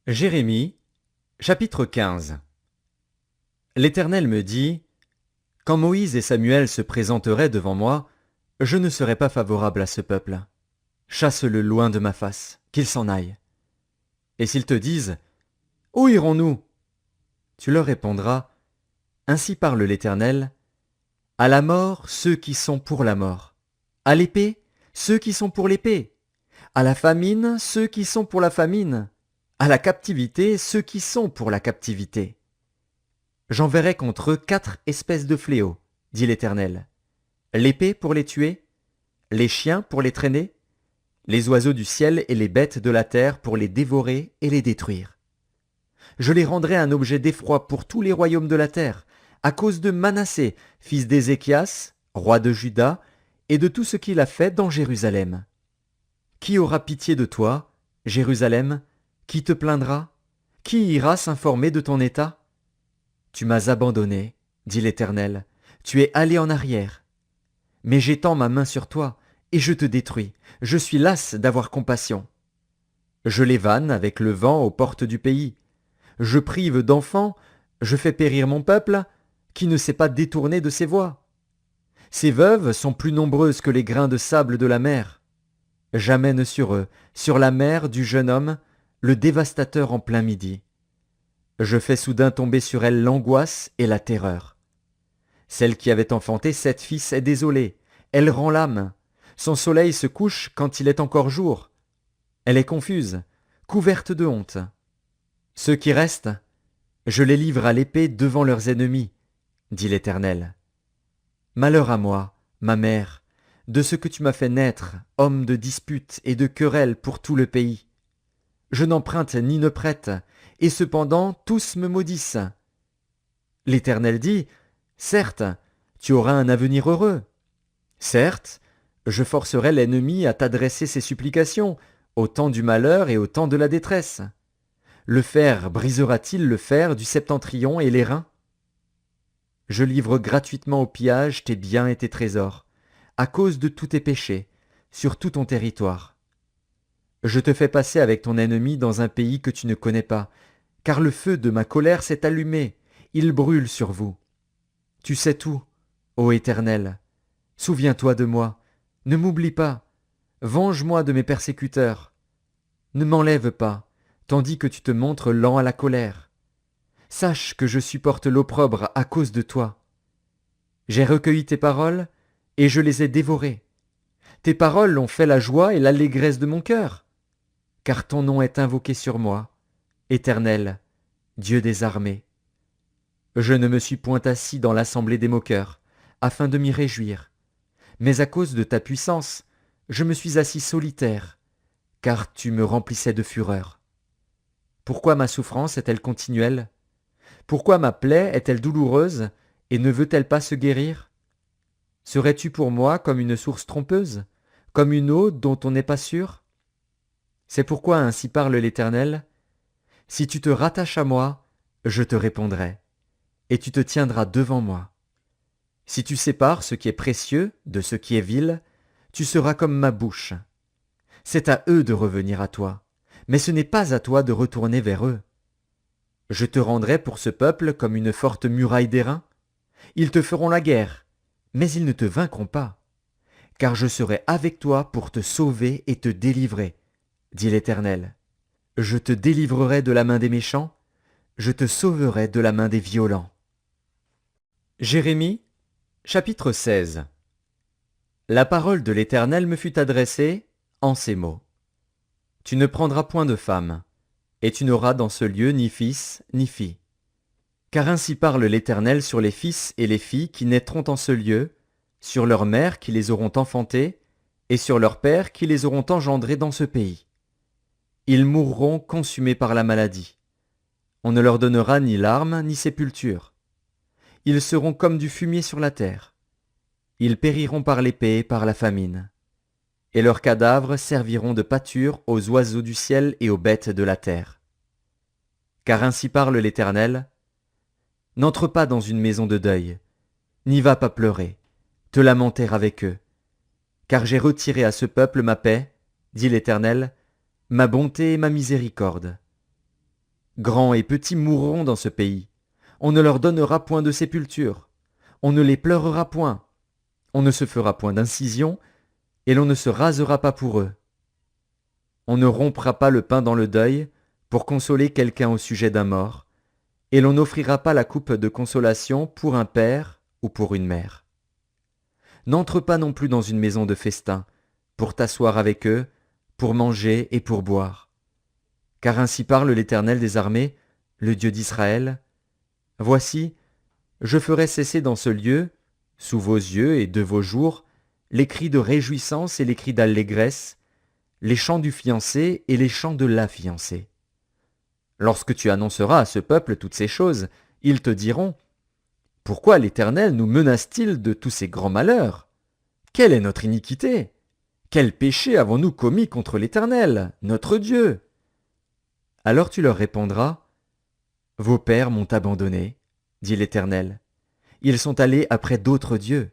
Jérémie, chapitre 15. L'Éternel me dit, quand Moïse et Samuel se présenteraient devant moi, je ne serai pas favorable à ce peuple. Chasse-le loin de ma face, qu'il s'en aille. Et s'ils te disent, où irons-nous? Tu leur répondras, ainsi parle l'Éternel, à la mort ceux qui sont pour la mort, à l'épée ceux qui sont pour l'épée, à la famine ceux qui sont pour la famine, à la captivité ceux qui sont pour la captivité. J'enverrai contre eux 4 espèces de fléaux, dit l'Éternel. L'épée pour les tuer, les chiens pour les traîner, les oiseaux du ciel et les bêtes de la terre pour les dévorer et les détruire. Je les rendrai un objet d'effroi pour tous les royaumes de la terre, à cause de Manassé, fils d'Ézéchias, roi de Juda, et de tout ce qu'il a fait dans Jérusalem. Qui aura pitié de toi, Jérusalem? Qui te plaindra? Qui ira s'informer de ton état? Tu m'as abandonné, dit l'Éternel, tu es allé en arrière. Mais j'étends ma main sur toi, et je te détruis, je suis las d'avoir compassion. Je les vanne avec le vent aux portes du pays. Je prive d'enfants, je fais périr mon peuple, qui ne s'est pas détourné de ses voies. Ces veuves sont plus nombreuses que les grains de sable de la mer. J'amène sur eux, sur la mer du jeune homme, le dévastateur en plein midi. Je fais soudain tomber sur elle l'angoisse et la terreur. Celle qui avait enfanté 7 fils est désolée, elle rend l'âme. Son soleil se couche quand il est encore jour. Elle est confuse, couverte de honte. Ceux qui restent, je les livre à l'épée devant leurs ennemis, dit l'Éternel. Malheur à moi, ma mère, de ce que tu m'as fait naître, homme de disputes et de querelles pour tout le pays. Je n'emprunte ni ne prête, et cependant tous me maudissent. L'Éternel dit, certes, tu auras un avenir heureux. Certes, je forcerai l'ennemi à t'adresser ses supplications, au temps du malheur et au temps de la détresse. Le fer brisera-t-il le fer du septentrion et l'airain? Je livre gratuitement au pillage tes biens et tes trésors, à cause de tous tes péchés, sur tout ton territoire. Je te fais passer avec ton ennemi dans un pays que tu ne connais pas, car le feu de ma colère s'est allumé, il brûle sur vous. Tu sais tout, ô Éternel. Souviens-toi de moi, ne m'oublie pas, venge-moi de mes persécuteurs. Ne m'enlève pas, tandis que tu te montres lent à la colère. Sache que je supporte l'opprobre à cause de toi. J'ai recueilli tes paroles, et je les ai dévorées. Tes paroles ont fait la joie et l'allégresse de mon cœur, car ton nom est invoqué sur moi, Éternel, Dieu des armées. Je ne me suis point assis dans l'assemblée des moqueurs, afin de m'y réjouir. Mais à cause de ta puissance, je me suis assis solitaire, car tu me remplissais de fureur. Pourquoi ma souffrance est-elle continuelle? Pourquoi ma plaie est-elle douloureuse, et ne veut-elle pas se guérir? Serais-tu pour moi comme une source trompeuse, comme une eau dont on n'est pas sûr? C'est pourquoi ainsi parle l'Éternel. Si tu te rattaches à moi, je te répondrai, et tu te tiendras devant moi. Si tu sépares ce qui est précieux de ce qui est vil, tu seras comme ma bouche. C'est à eux de revenir à toi, mais ce n'est pas à toi de retourner vers eux. Je te rendrai pour ce peuple comme une forte muraille d'airain. Ils te feront la guerre, mais ils ne te vaincront pas, car je serai avec toi pour te sauver et te délivrer, dit l'Éternel. Je te délivrerai de la main des méchants, je te sauverai de la main des violents. Jérémie, chapitre 16. La parole de l'Éternel me fut adressée en ces mots. Tu ne prendras point de femme, et tu n'auras dans ce lieu ni fils ni fille. Car ainsi parle l'Éternel sur les fils et les filles qui naîtront en ce lieu, sur leurs mères qui les auront enfantés, et sur leurs pères qui les auront engendrés dans ce pays. Ils mourront consumés par la maladie. On ne leur donnera ni larmes ni sépulture. Ils seront comme du fumier sur la terre. Ils périront par l'épée et par la famine. Et leurs cadavres serviront de pâture aux oiseaux du ciel et aux bêtes de la terre. Car ainsi parle l'Éternel, n'entre pas dans une maison de deuil, n'y va pas pleurer, te lamenter avec eux. Car j'ai retiré à ce peuple ma paix, dit l'Éternel, ma bonté et ma miséricorde. Grands et petits mourront dans ce pays. On ne leur donnera point de sépulture. On ne les pleurera point. On ne se fera point d'incision, et l'on ne se rasera pas pour eux. On ne rompra pas le pain dans le deuil pour consoler quelqu'un au sujet d'un mort, et l'on n'offrira pas la coupe de consolation pour un père ou pour une mère. N'entre pas non plus dans une maison de festin, pour t'asseoir avec eux, pour manger et pour boire. Car ainsi parle l'Éternel des armées, le Dieu d'Israël. Voici, je ferai cesser dans ce lieu, sous vos yeux et de vos jours, les cris de réjouissance et les cris d'allégresse, les chants du fiancé et les chants de la fiancée. Lorsque tu annonceras à ce peuple toutes ces choses, ils te diront, « Pourquoi l'Éternel nous menace-t-il de tous ces grands malheurs? Quelle est notre iniquité? Quel péché avons-nous commis contre l'Éternel, notre Dieu ?» Alors tu leur répondras, « Vos pères m'ont abandonné, dit l'Éternel. Ils sont allés après d'autres dieux.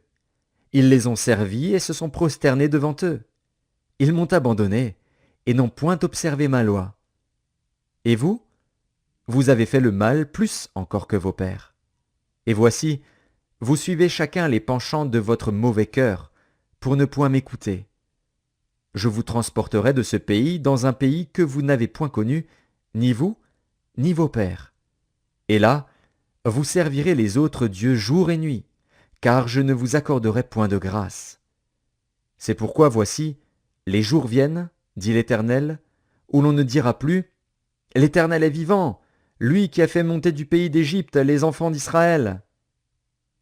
Ils les ont servis et se sont prosternés devant eux. Ils m'ont abandonné et n'ont point observé ma loi. Et vous, vous avez fait le mal plus encore que vos pères. Et voici, vous suivez chacun les penchants de votre mauvais cœur, pour ne point m'écouter. Je vous transporterai de ce pays dans un pays que vous n'avez point connu, ni vous, ni vos pères. Et là, vous servirez les autres dieux jour et nuit, car je ne vous accorderai point de grâce. C'est pourquoi voici, les jours viennent, dit l'Éternel, où l'on ne dira plus, l'Éternel est vivant, lui qui a fait monter du pays d'Égypte les enfants d'Israël.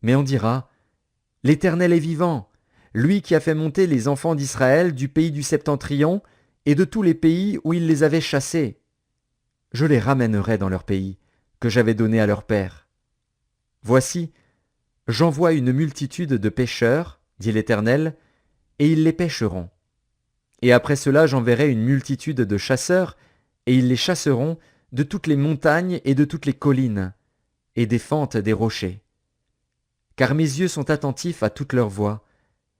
Mais on dira, l'Éternel est vivant, lui qui a fait monter les enfants d'Israël du pays du Septentrion et de tous les pays où il les avait chassés. Je les ramènerai dans leur pays, que j'avais donné à leur père. Voici, j'envoie une multitude de pêcheurs, dit l'Éternel, et ils les pêcheront. Et après cela j'enverrai une multitude de chasseurs, et ils les chasseront de toutes les montagnes et de toutes les collines, et des fentes des rochers. Car mes yeux sont attentifs à toutes leurs voies,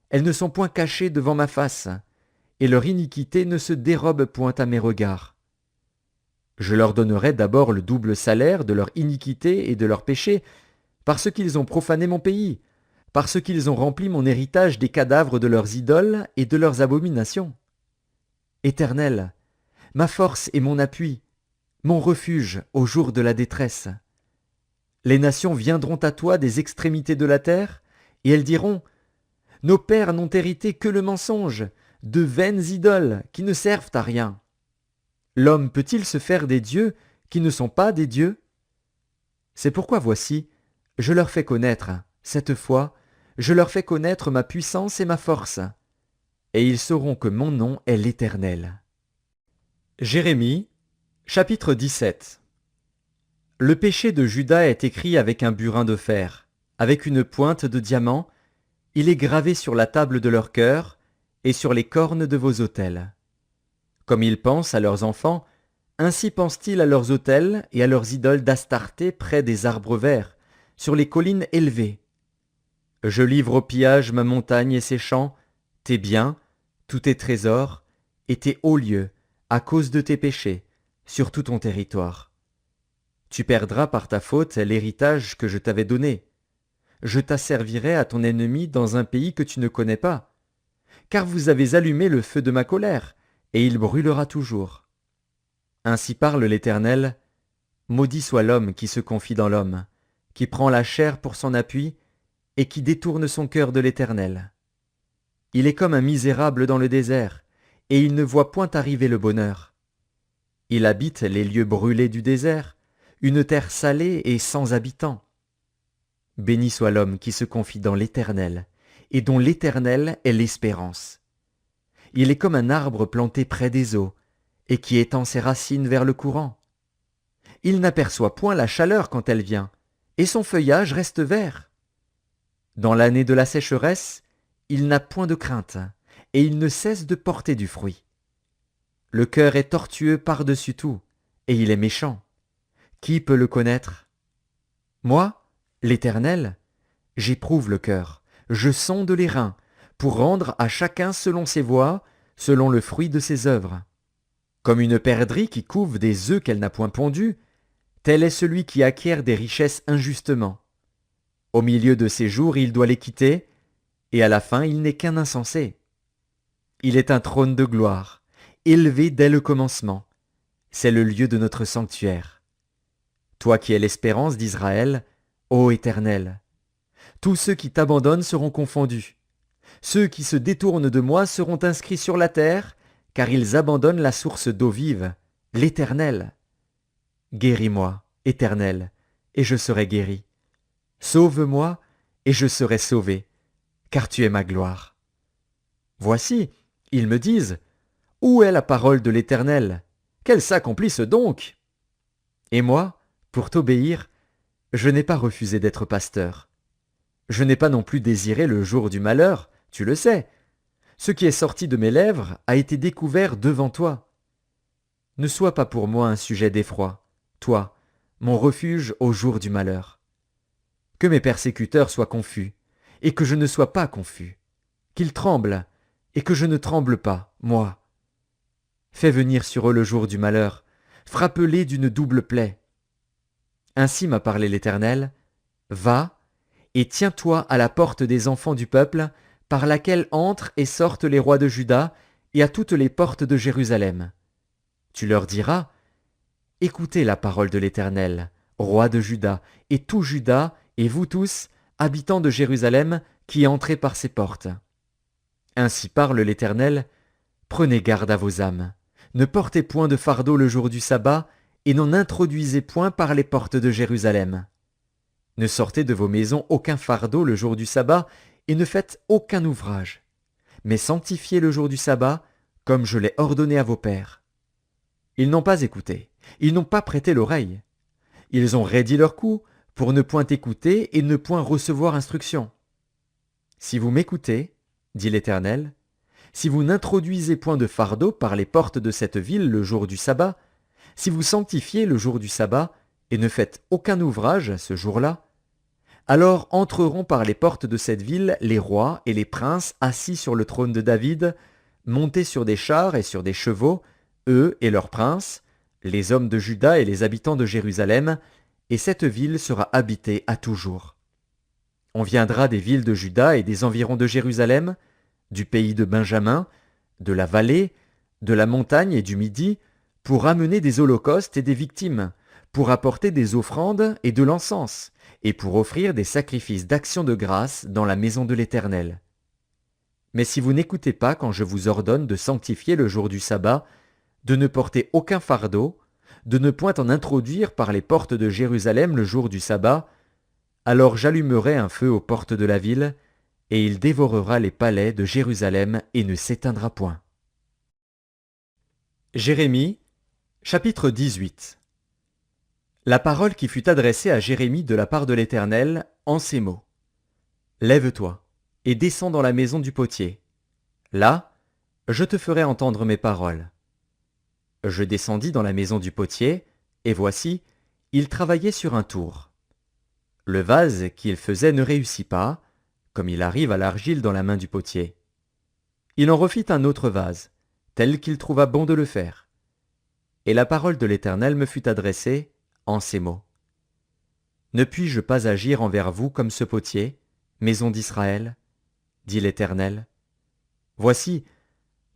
elles ne sont point cachées devant ma face, et leur iniquité ne se dérobe point à mes regards. Je leur donnerai d'abord le double salaire de leur iniquité et de leur péché, parce qu'ils ont profané mon pays, parce qu'ils ont rempli mon héritage des cadavres de leurs idoles et de leurs abominations. Éternel, ma force et mon appui, mon refuge au jour de la détresse. Les nations viendront à toi des extrémités de la terre, et elles diront, « Nos pères n'ont hérité que le mensonge, de vaines idoles qui ne servent à rien. L'homme peut-il se faire des dieux qui ne sont pas des dieux? C'est pourquoi voici, je leur fais connaître, cette fois, je leur fais connaître ma puissance et ma force, et ils sauront que mon nom est l'Éternel. » Jérémie, chapitre 17. Le péché de Juda est écrit avec un burin de fer, avec une pointe de diamant, il est gravé sur la table de leur cœur et sur les cornes de vos autels. Comme ils pensent à leurs enfants, ainsi pensent-ils à leurs autels et à leurs idoles d'Astarté près des arbres verts, sur les collines élevées. Je livre au pillage ma montagne et ses champs, tes biens, tous tes trésors, et tes hauts lieux, à cause de tes péchés, sur tout ton territoire. Tu perdras par ta faute l'héritage que je t'avais donné. Je t'asservirai à ton ennemi dans un pays que tu ne connais pas, car vous avez allumé le feu de ma colère, et il brûlera toujours. Ainsi parle l'Éternel, maudit soit l'homme qui se confie dans l'homme, qui prend la chair pour son appui, et qui détourne son cœur de l'Éternel. Il est comme un misérable dans le désert, et il ne voit point arriver le bonheur. Il habite les lieux brûlés du désert, une terre salée et sans habitants. Béni soit l'homme qui se confie dans l'Éternel, et dont l'Éternel est l'espérance. Il est comme un arbre planté près des eaux, et qui étend ses racines vers le courant. Il n'aperçoit point la chaleur quand elle vient, et son feuillage reste vert. Dans l'année de la sécheresse, il n'a point de crainte, et il ne cesse de porter du fruit. Le cœur est tortueux par-dessus tout, et il est méchant. Qui peut le connaître? Moi, l'Éternel, j'éprouve le cœur, je sonde les reins, pour rendre à chacun selon ses voies, selon le fruit de ses œuvres. Comme une perdrix qui couve des œufs qu'elle n'a point pondus, Tel est celui qui acquiert des richesses injustement. Au milieu de ses jours, il doit les quitter, et à la fin, il n'est qu'un insensé. Il est un trône de gloire, élevé dès le commencement. C'est le lieu de notre sanctuaire. Toi qui es l'espérance d'Israël, ô Éternel, tous ceux qui t'abandonnent seront confondus. Ceux qui se détournent de moi seront inscrits sur la terre, car ils abandonnent la source d'eau vive, l'Éternel. Guéris-moi, Éternel, et je serai guéri. Sauve-moi, et je serai sauvé, car tu es ma gloire. Voici, ils me disent, où est la parole de l'Éternel? Qu'elle s'accomplisse donc. Et moi, pour t'obéir, je n'ai pas refusé d'être pasteur. Je n'ai pas non plus désiré le jour du malheur, tu le sais. Ce qui est sorti de mes lèvres a été découvert devant toi. Ne sois pas pour moi un sujet d'effroi, toi, mon refuge au jour du malheur. Que mes persécuteurs soient confus, et que je ne sois pas confus. Qu'ils tremblent, et que je ne tremble pas, moi. Fais venir sur eux le jour du malheur, frappe-les d'une double plaie. Ainsi m'a parlé l'Éternel, va, et tiens-toi à la porte des enfants du peuple, par laquelle entrent et sortent les rois de Juda, et à toutes les portes de Jérusalem. Tu leur diras, écoutez la parole de l'Éternel, roi de Juda, et tout Juda, et vous tous, habitants de Jérusalem, qui entrez par ses portes. Ainsi parle l'Éternel, prenez garde à vos âmes, ne portez point de fardeau le jour du sabbat, et n'en introduisez point par les portes de Jérusalem. Ne sortez de vos maisons aucun fardeau le jour du sabbat, et ne faites aucun ouvrage, mais sanctifiez le jour du sabbat, comme je l'ai ordonné à vos pères. Ils n'ont pas écouté, ils n'ont pas prêté l'oreille. Ils ont raidi leur cou pour ne point écouter et ne point recevoir instruction. Si vous m'écoutez, dit l'Éternel, si vous n'introduisez point de fardeau par les portes de cette ville le jour du sabbat, si vous sanctifiez le jour du sabbat et ne faites aucun ouvrage ce jour-là, alors entreront par les portes de cette ville les rois et les princes assis sur le trône de David, montés sur des chars et sur des chevaux, eux et leurs princes, les hommes de Juda et les habitants de Jérusalem, et cette ville sera habitée à toujours. On viendra des villes de Juda et des environs de Jérusalem, du pays de Benjamin, de la vallée, de la montagne et du Midi, pour amener des holocaustes et des victimes, pour apporter des offrandes et de l'encens, et pour offrir des sacrifices d'action de grâce dans la maison de l'Éternel. Mais si vous n'écoutez pas quand je vous ordonne de sanctifier le jour du sabbat, de ne porter aucun fardeau, de ne point en introduire par les portes de Jérusalem le jour du sabbat, alors j'allumerai un feu aux portes de la ville, et il dévorera les palais de Jérusalem et ne s'éteindra point. Jérémie, chapitre 18. La parole qui fut adressée à Jérémie de la part de l'Éternel, en ces mots. Lève-toi, et descends dans la maison du potier. Là, je te ferai entendre mes paroles. Je descendis dans la maison du potier, et voici, il travaillait sur un tour. Le vase qu'il faisait ne réussit pas, comme il arrive à l'argile dans la main du potier. Il en refit un autre vase, tel qu'il trouva bon de le faire. Et la parole de l'Éternel me fut adressée en ces mots. Ne puis-je pas agir envers vous comme ce potier, maison d'Israël, dit l'Éternel. Voici,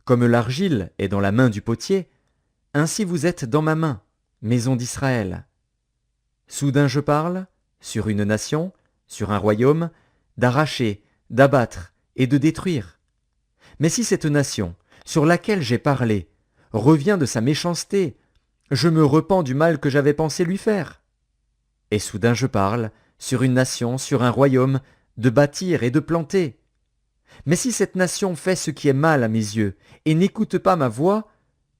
comme l'argile est dans la main du potier, ainsi vous êtes dans ma main, maison d'Israël. Soudain je parle, sur une nation, sur un royaume, d'arracher, d'abattre et de détruire. Mais si cette nation, sur laquelle j'ai parlé, revient de sa méchanceté, je me repens du mal que j'avais pensé lui faire. Et soudain je parle, sur une nation, sur un royaume, de bâtir et de planter. Mais si cette nation fait ce qui est mal à mes yeux, et n'écoute pas ma voix,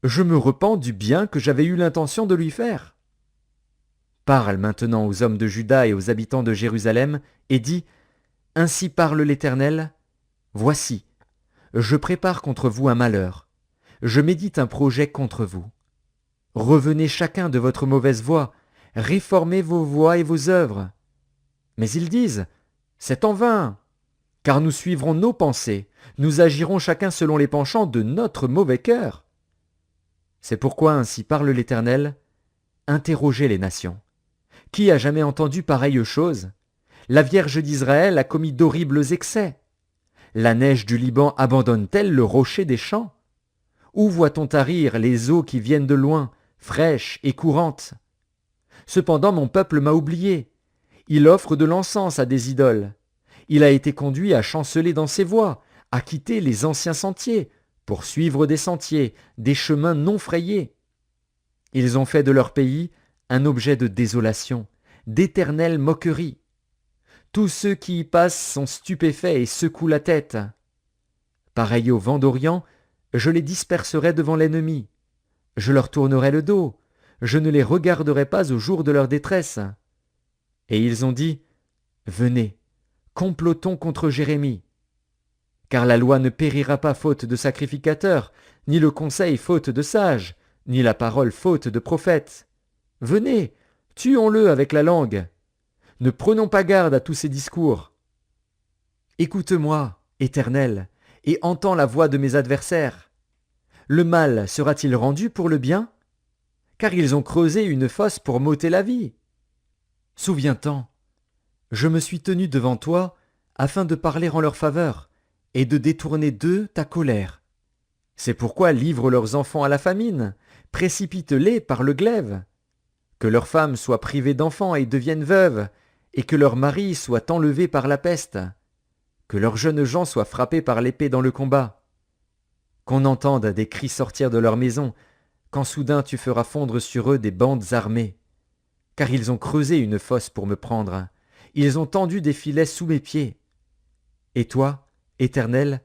je me repens du bien que j'avais eu l'intention de lui faire. Parle maintenant aux hommes de Juda et aux habitants de Jérusalem, et dis, ainsi parle l'Éternel, voici, je prépare contre vous un malheur, je médite un projet contre vous. Revenez chacun de votre mauvaise voie, réformez vos voies et vos œuvres. Mais ils disent, c'est en vain, car nous suivrons nos pensées, nous agirons chacun selon les penchants de notre mauvais cœur. C'est pourquoi ainsi parle l'Éternel, interrogez les nations, Qui a jamais entendu pareille chose? La Vierge d'Israël a commis d'horribles excès. La neige du Liban abandonne-t-elle le rocher des champs? Où voit-on tarir les eaux qui viennent de loin, fraîches et courantes? Cependant mon peuple m'a oublié. Il offre de l'encens à des idoles. Il a été conduit à chanceler dans ses voies, à quitter les anciens sentiers, pour suivre des sentiers, des chemins non frayés. Ils ont fait de leur pays un objet de désolation, d'éternelle moquerie. Tous ceux qui y passent sont stupéfaits et secouent la tête. Pareil au vent d'Orient, je les disperserai devant l'ennemi. Je leur tournerai le dos. Je ne les regarderai pas au jour de leur détresse. Et ils ont dit, venez, complotons contre Jérémie. Car la loi ne périra pas faute de sacrificateurs, ni le conseil faute de sages, ni la parole faute de prophètes. Venez, tuons-le avec la langue. Ne prenons pas garde à tous ces discours. Écoute-moi, Éternel, et entends la voix de mes adversaires. Le mal sera-t-il rendu pour le bien? Car ils ont creusé une fosse pour m'ôter la vie. Souviens-t'en, je me suis tenu devant toi afin de parler en leur faveur et de détourner d'eux ta colère. C'est pourquoi livre leurs enfants à la famine, précipite-les par le glaive. Que leurs femmes soient privées d'enfants et deviennent veuves, et que leurs maris soient enlevés par la peste. Que leurs jeunes gens soient frappés par l'épée dans le combat. Qu'on entende des cris sortir de leur maison, quand soudain tu feras fondre sur eux des bandes armées. Car ils ont creusé une fosse pour me prendre, ils ont tendu des filets sous mes pieds. Et toi, Éternel,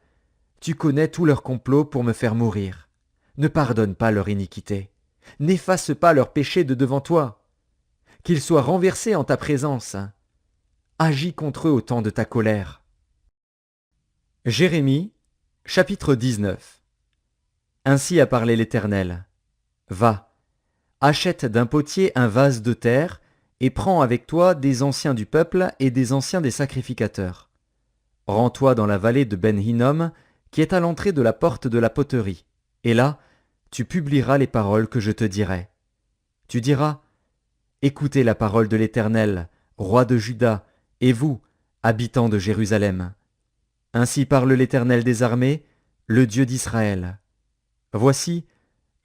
tu connais tous leurs complots pour me faire mourir. Ne pardonne pas leur iniquité, n'efface pas leurs péchés de devant toi. Qu'ils soient renversés en ta présence. Agis contre eux au temps de ta colère. Jérémie, chapitre 19. Ainsi a parlé l'Éternel. Va, achète d'un potier un vase de terre, et prends avec toi des anciens du peuple et des anciens des sacrificateurs. Rends-toi dans la vallée de Ben-Hinnom, qui est à l'entrée de la porte de la poterie, et là, tu publieras les paroles que je te dirai. Tu diras, écoutez la parole de l'Éternel, roi de Juda, et vous, habitants de Jérusalem. Ainsi parle l'Éternel des armées, le Dieu d'Israël. Voici,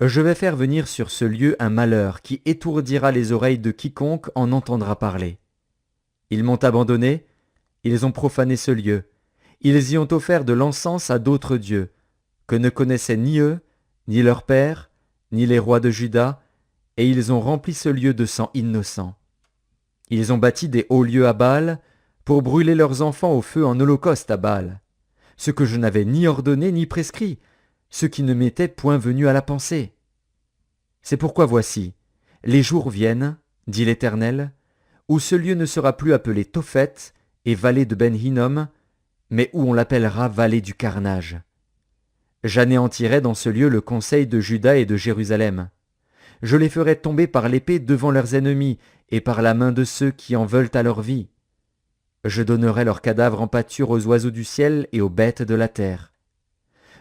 je vais faire venir sur ce lieu un malheur qui étourdira les oreilles de quiconque en entendra parler. Ils m'ont abandonné, ils ont profané ce lieu, ils y ont offert de l'encens à d'autres dieux, que ne connaissaient ni eux, ni leurs pères, ni les rois de Juda, et ils ont rempli ce lieu de sang innocent. Ils ont bâti des hauts lieux à Baal, pour brûler leurs enfants au feu en holocauste à Baal, ce que je n'avais ni ordonné ni prescrit, ce qui ne m'était point venu à la pensée. C'est pourquoi voici, les jours viennent, dit l'Éternel, où ce lieu ne sera plus appelé Tophet et vallée de Ben-Hinnom, mais où on l'appellera vallée du carnage. J'anéantirai dans ce lieu le conseil de Juda et de Jérusalem. Je les ferai tomber par l'épée devant leurs ennemis et par la main de ceux qui en veulent à leur vie. Je donnerai leurs cadavres en pâture aux oiseaux du ciel et aux bêtes de la terre.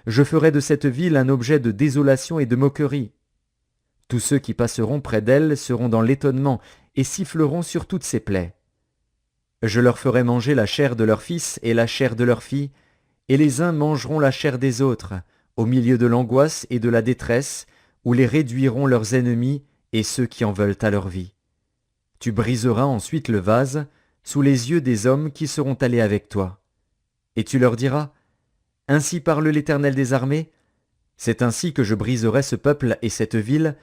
Je ferai de cette ville un objet de désolation et de moquerie. Tous ceux qui passeront près d'elle seront dans l'étonnement et siffleront sur toutes ses plaies. Je leur ferai manger la chair de leurs fils et la chair de leurs filles, et les uns mangeront la chair des autres, au milieu de l'angoisse et de la détresse, où les réduiront leurs ennemis et ceux qui en veulent à leur vie. Tu briseras ensuite le vase sous les yeux des hommes qui seront allés avec toi. Et tu leur diras, « Ainsi parle l'Éternel des armées, c'est ainsi que je briserai ce peuple et cette ville,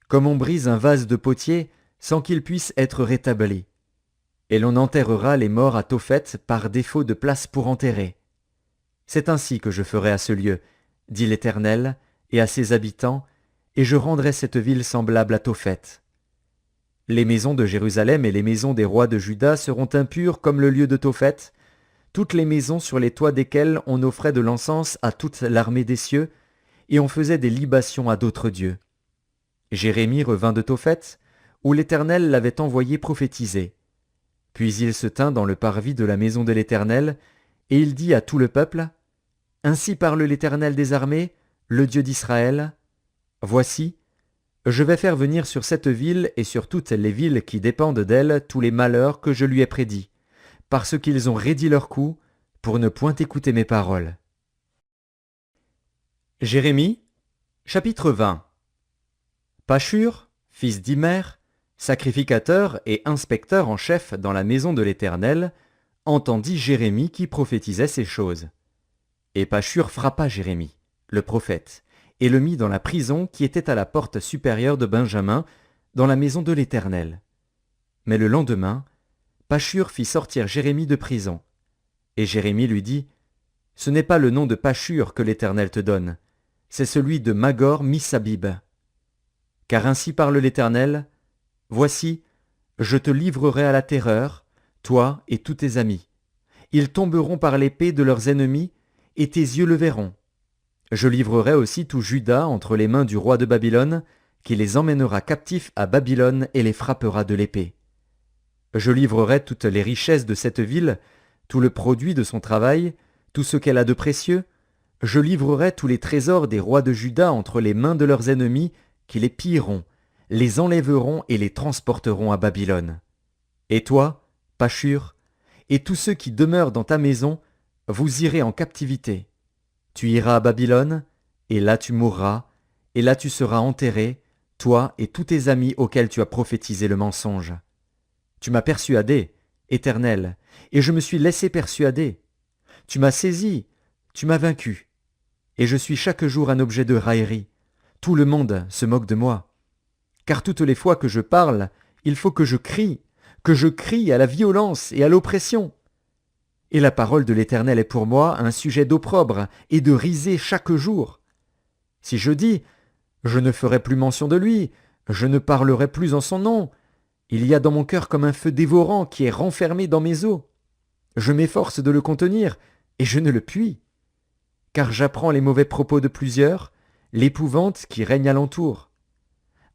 comme on brise un vase de potier sans qu'il puisse être rétabli. Et l'on enterrera les morts à Tophet par défaut de place pour enterrer. C'est ainsi que je ferai à ce lieu, dit l'Éternel, et à ses habitants, et je rendrai cette ville semblable à Tophet. Les maisons de Jérusalem et les maisons des rois de Juda seront impures comme le lieu de Tophet, toutes les maisons sur les toits desquelles on offrait de l'encens à toute l'armée des cieux, et on faisait des libations à d'autres dieux. Jérémie revint de Tophet, où l'Éternel l'avait envoyé prophétiser. Puis il se tint dans le parvis de la maison de l'Éternel, et il dit à tout le peuple, « Ainsi parle l'Éternel des armées, le Dieu d'Israël. Voici, Je vais faire venir sur cette ville et sur toutes les villes qui dépendent d'elle tous les malheurs que je lui ai prédits, parce qu'ils ont raidi leur cou pour ne point écouter mes paroles. Jérémie, chapitre 20. Pashur, fils d'Imer, sacrificateur et inspecteur en chef dans la maison de l'Éternel, entendit Jérémie qui prophétisait ces choses. Et Pashur frappa Jérémie, le prophète, et le mit dans la prison qui était à la porte supérieure de Benjamin, dans la maison de l'Éternel. Mais le lendemain, Pashur fit sortir Jérémie de prison. Et Jérémie lui dit, « Ce n'est pas le nom de Pashur que l'Éternel te donne, c'est celui de Magor Missabib. Car ainsi parle l'Éternel, voici, je te livrerai à la terreur, toi et tous tes amis. Ils tomberont par l'épée de leurs ennemis, et tes yeux le verront. Je livrerai aussi tout Juda entre les mains du roi de Babylone, qui les emmènera captifs à Babylone et les frappera de l'épée. Je livrerai toutes les richesses de cette ville, tout le produit de son travail, tout ce qu'elle a de précieux. Je livrerai tous les trésors des rois de Juda entre les mains de leurs ennemis, qui les pilleront, les enlèveront et les transporteront à Babylone. Et toi, Pashur, et tous ceux qui demeurent dans ta maison, vous irez en captivité. Tu iras à Babylone, et là tu mourras, et là tu seras enterré, toi et tous tes amis auxquels tu as prophétisé le mensonge. Tu m'as persuadé, Éternel, et je me suis laissé persuader. Tu m'as saisi, tu m'as vaincu, et je suis chaque jour un objet de raillerie. Tout le monde se moque de moi. Car toutes les fois que je parle, il faut que je crie à la violence et à l'oppression. Et la parole de l'Éternel est pour moi un sujet d'opprobre et de risée chaque jour. Si je dis, je ne ferai plus mention de lui, je ne parlerai plus en son nom, il y a dans mon cœur comme un feu dévorant qui est renfermé dans mes os. Je m'efforce de le contenir, et je ne le puis. Car j'apprends les mauvais propos de plusieurs, l'épouvante qui règne alentour.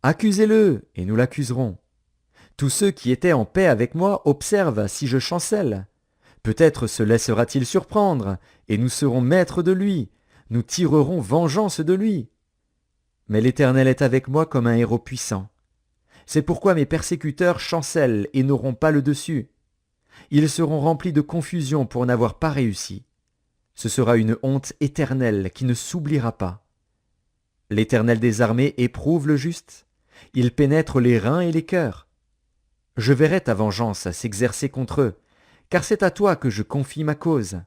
Accusez-le, et nous l'accuserons. Tous ceux qui étaient en paix avec moi observent si je chancelle. Peut-être se laissera-t-il surprendre, et nous serons maîtres de lui, nous tirerons vengeance de lui. Mais l'Éternel est avec moi comme un héros puissant. C'est pourquoi mes persécuteurs chancellent et n'auront pas le dessus. Ils seront remplis de confusion pour n'avoir pas réussi. Ce sera une honte éternelle qui ne s'oubliera pas. L'Éternel des armées éprouve le juste. Il pénètre les reins et les cœurs. Je verrai ta vengeance s'exercer contre eux, car c'est à toi que je confie ma cause.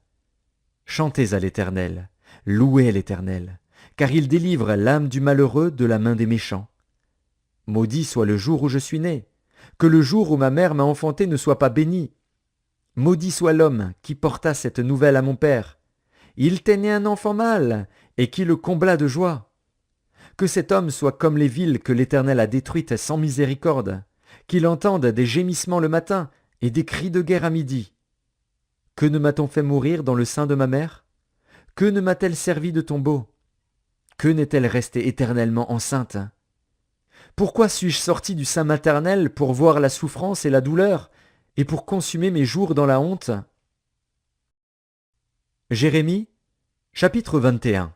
Chantez à l'Éternel, louez l'Éternel, car il délivre l'âme du malheureux de la main des méchants. Maudit soit le jour où je suis né, que le jour où ma mère m'a enfanté ne soit pas béni. Maudit soit l'homme qui porta cette nouvelle à mon père. Il t'est né un enfant mâle, et qui le combla de joie. Que cet homme soit comme les villes que l'Éternel a détruites sans miséricorde, qu'il entende des gémissements le matin et des cris de guerre à midi. Que ne m'a-t-on fait mourir dans le sein de ma mère? Que ne m'a-t-elle servi de tombeau? Que n'est-elle restée éternellement enceinte? Pourquoi suis-je sorti du sein maternel pour voir la souffrance et la douleur, et pour consumer mes jours dans la honte? Jérémie, chapitre 21.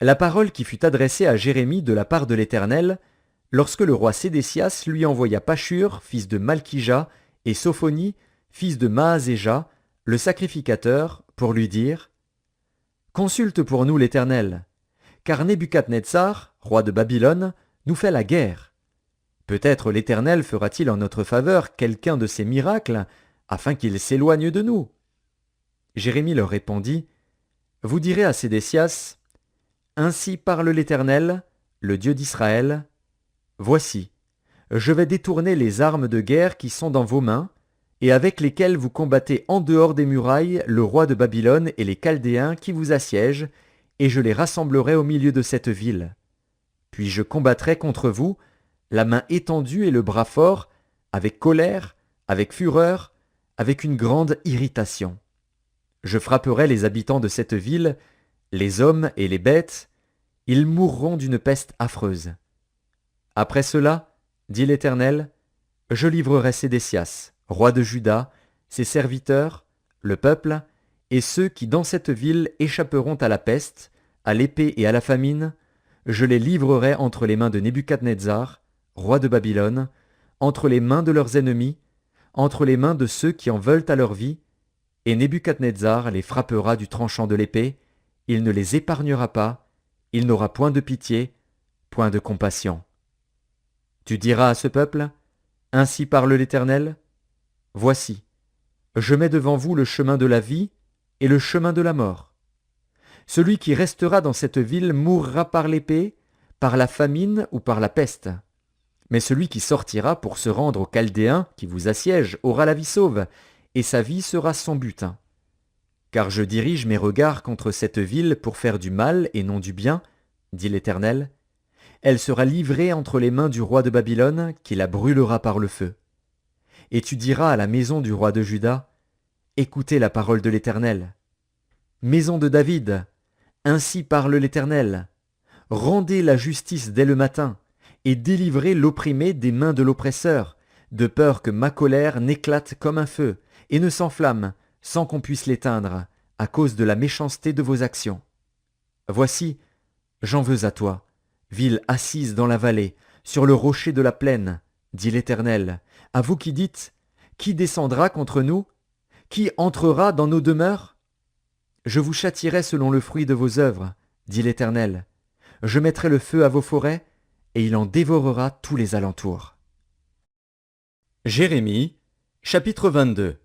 La parole qui fut adressée à Jérémie de la part de l'Éternel, lorsque le roi Sédécias lui envoya Pashur, fils de Malkija, et Sophonie, fils de Maazéja, le sacrificateur, pour lui dire « Consulte pour nous l'Éternel, car Nebuchadnezzar, roi de Babylone, nous fait la guerre. Peut-être l'Éternel fera-t-il en notre faveur quelqu'un de ses miracles, afin qu'il s'éloigne de nous. » Jérémie leur répondit « Vous direz à Sédécias, ainsi parle l'Éternel, le Dieu d'Israël, voici, je vais détourner les armes de guerre qui sont dans vos mains, et avec lesquelles vous combattez en dehors des murailles le roi de Babylone et les Chaldéens qui vous assiègent, et je les rassemblerai au milieu de cette ville. Puis je combattrai contre vous, la main étendue et le bras fort, avec colère, avec fureur, avec une grande irritation. Je frapperai les habitants de cette ville, les hommes et les bêtes, ils mourront d'une peste affreuse. Après cela, dit l'Éternel, je livrerai Sédécias, roi de Juda, ses serviteurs, le peuple, et ceux qui dans cette ville échapperont à la peste, à l'épée et à la famine, je les livrerai entre les mains de Nebuchadnezzar, roi de Babylone, entre les mains de leurs ennemis, entre les mains de ceux qui en veulent à leur vie, et Nebuchadnezzar les frappera du tranchant de l'épée, il ne les épargnera pas, il n'aura point de pitié, point de compassion. Tu diras à ce peuple, ainsi parle l'Éternel, voici, je mets devant vous le chemin de la vie et le chemin de la mort. Celui qui restera dans cette ville mourra par l'épée, par la famine ou par la peste. Mais celui qui sortira pour se rendre aux Chaldéens qui vous assiègent aura la vie sauve, et sa vie sera son butin. Car je dirige mes regards contre cette ville pour faire du mal et non du bien, dit l'Éternel. Elle sera livrée entre les mains du roi de Babylone, qui la brûlera par le feu. Et tu diras à la maison du roi de Juda, écoutez la parole de l'Éternel. Maison de David, ainsi parle l'Éternel. Rendez la justice dès le matin, et délivrez l'opprimé des mains de l'oppresseur, de peur que ma colère n'éclate comme un feu, et ne s'enflamme, sans qu'on puisse l'éteindre, à cause de la méchanceté de vos actions. Voici, j'en veux à toi, ville assise dans la vallée, sur le rocher de la plaine, dit l'Éternel, à vous qui dites, qui descendra contre nous? Qui entrera dans nos demeures? Je vous châtierai selon le fruit de vos œuvres, dit l'Éternel. Je mettrai le feu à vos forêts, et il en dévorera tous les alentours. Jérémie, chapitre 22.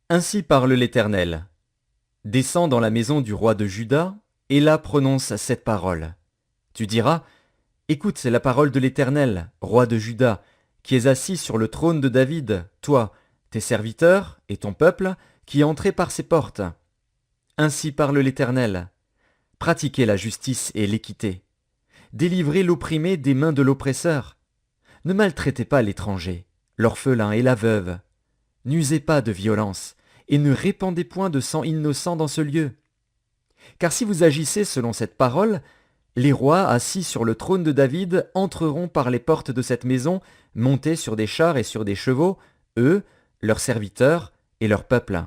Ainsi parle l'Éternel. Descends dans la maison du roi de Juda, et là prononce cette parole. Tu diras, écoute la parole de l'Éternel, roi de Juda, qui es assis sur le trône de David, toi, tes serviteurs et ton peuple, qui entrez par ses portes. Ainsi parle l'Éternel. Pratiquez la justice et l'équité. Délivrez l'opprimé des mains de l'oppresseur. Ne maltraitez pas l'étranger, l'orphelin et la veuve. N'usez pas de violence, et ne répandez point de sang innocent dans ce lieu. Car si vous agissez selon cette parole, les rois assis sur le trône de David entreront par les portes de cette maison, montés sur des chars et sur des chevaux, eux, leurs serviteurs et leur peuple.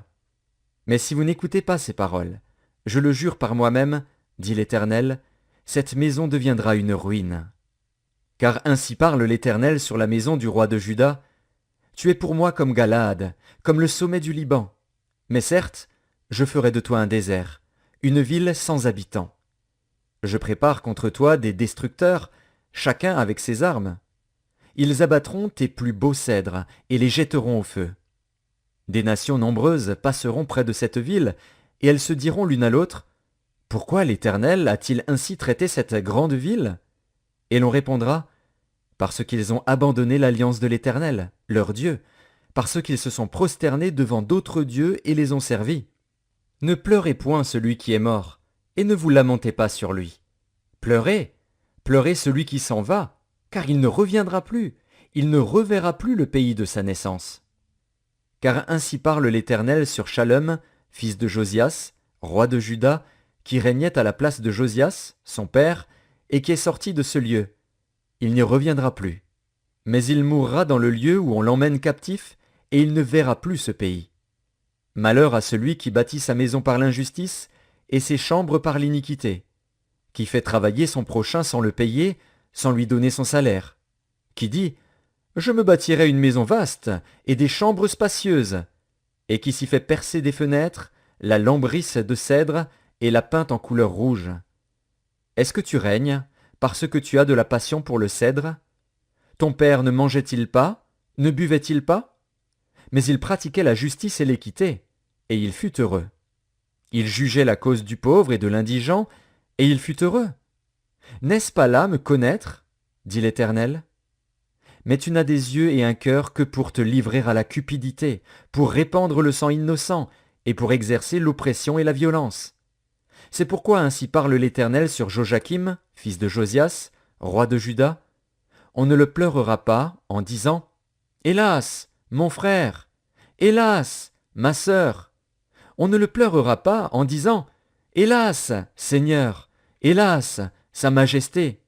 Mais si vous n'écoutez pas ces paroles, je le jure par moi-même, dit l'Éternel, cette maison deviendra une ruine. Car ainsi parle l'Éternel sur la maison du roi de Juda, tu es pour moi comme Galaad, comme le sommet du Liban. Mais certes, je ferai de toi un désert, une ville sans habitants. Je prépare contre toi des destructeurs, chacun avec ses armes. Ils abattront tes plus beaux cèdres et les jetteront au feu. Des nations nombreuses passeront près de cette ville, et elles se diront l'une à l'autre, « Pourquoi l'Éternel a-t-il ainsi traité cette grande ville ?» Et l'on répondra, « Parce qu'ils ont abandonné l'alliance de l'Éternel, leur Dieu, parce qu'ils se sont prosternés devant d'autres dieux et les ont servis. Ne pleurez point celui qui est mort, et ne vous lamentez pas sur lui. Pleurez, pleurez celui qui s'en va, car il ne reviendra plus, il ne reverra plus le pays de sa naissance. Car ainsi parle l'Éternel sur Shallum, fils de Josias, roi de Juda, qui régnait à la place de Josias, son père, et qui est sorti de ce lieu. Il n'y reviendra plus. Mais il mourra dans le lieu où on l'emmène captif, et il ne verra plus ce pays. Malheur à celui qui bâtit sa maison par l'injustice, et ses chambres par l'iniquité, qui fait travailler son prochain sans le payer, sans lui donner son salaire, qui dit « Je me bâtirai une maison vaste et des chambres spacieuses », et qui s'y fait percer des fenêtres, la lambrisse de cèdre et la peinte en couleur rouge. Est-ce que tu règnes parce que tu as de la passion pour le cèdre? Ton père ne mangeait-il pas? Ne buvait-il pas? Mais il pratiquait la justice et l'équité, et il fut heureux. Il jugeait la cause du pauvre et de l'indigent, et il fut heureux. N'est-ce pas là me connaître? Dit l'Éternel. Mais tu n'as des yeux et un cœur que pour te livrer à la cupidité, pour répandre le sang innocent, et pour exercer l'oppression et la violence. C'est pourquoi ainsi parle l'Éternel sur Joachim, fils de Josias, roi de Juda. On ne le pleurera pas en disant « Hélas, mon frère! Hélas, ma sœur !» On ne le pleurera pas en disant « Hélas, Seigneur! Hélas, Sa Majesté !»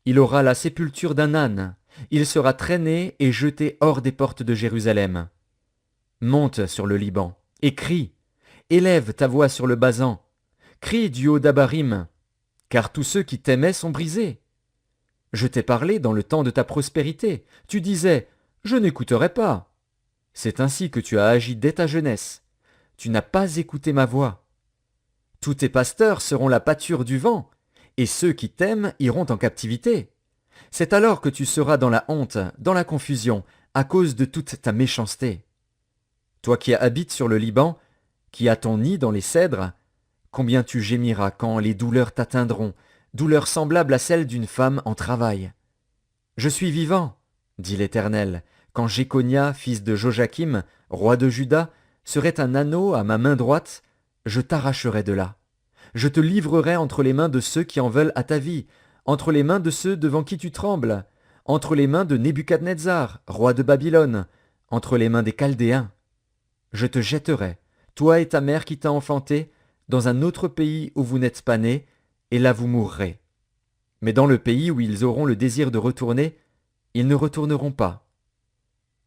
Il aura la sépulture d'un âne, il sera traîné et jeté hors des portes de Jérusalem. Monte sur le Liban et crie, élève ta voix sur le Basan, crie du haut d'Abarim, car tous ceux qui t'aimaient sont brisés. Je t'ai parlé dans le temps de ta prospérité. Tu disais, je n'écouterai pas. C'est ainsi que tu as agi dès ta jeunesse. Tu n'as pas écouté ma voix. Tous tes pasteurs seront la pâture du vent, et ceux qui t'aiment iront en captivité. C'est alors que tu seras dans la honte, dans la confusion, à cause de toute ta méchanceté. Toi qui habites sur le Liban, qui as ton nid dans les cèdres, combien tu gémiras quand les douleurs t'atteindront, douleurs semblables à celles d'une femme en travail. Je suis vivant, dit l'Éternel, quand Jéconia, fils de Joachim, roi de Juda, serait un anneau à ma main droite, je t'arracherai de là. Je te livrerai entre les mains de ceux qui en veulent à ta vie, entre les mains de ceux devant qui tu trembles, entre les mains de Nebuchadnezzar, roi de Babylone, entre les mains des Chaldéens. Je te jetterai, toi et ta mère qui t'a enfanté, dans un autre pays où vous n'êtes pas nés, et là vous mourrez. Mais dans le pays où ils auront le désir de retourner, ils ne retourneront pas.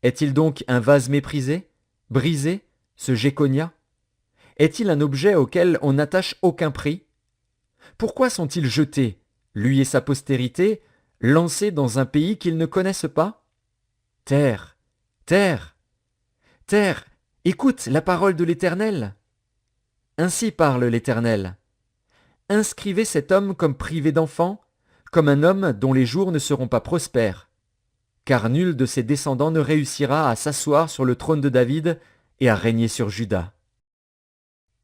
Est-il donc un vase méprisé, brisé, ce Jéconia? Est-il un objet auquel on n'attache aucun prix? Pourquoi sont-ils jetés, lui et sa postérité, lancés dans un pays qu'ils ne connaissent pas? Terre, terre, terre, écoute la parole de l'Éternel. Ainsi parle l'Éternel. Inscrivez cet homme comme privé d'enfant, comme un homme dont les jours ne seront pas prospères. Car nul de ses descendants ne réussira à s'asseoir sur le trône de David et à régner sur Juda.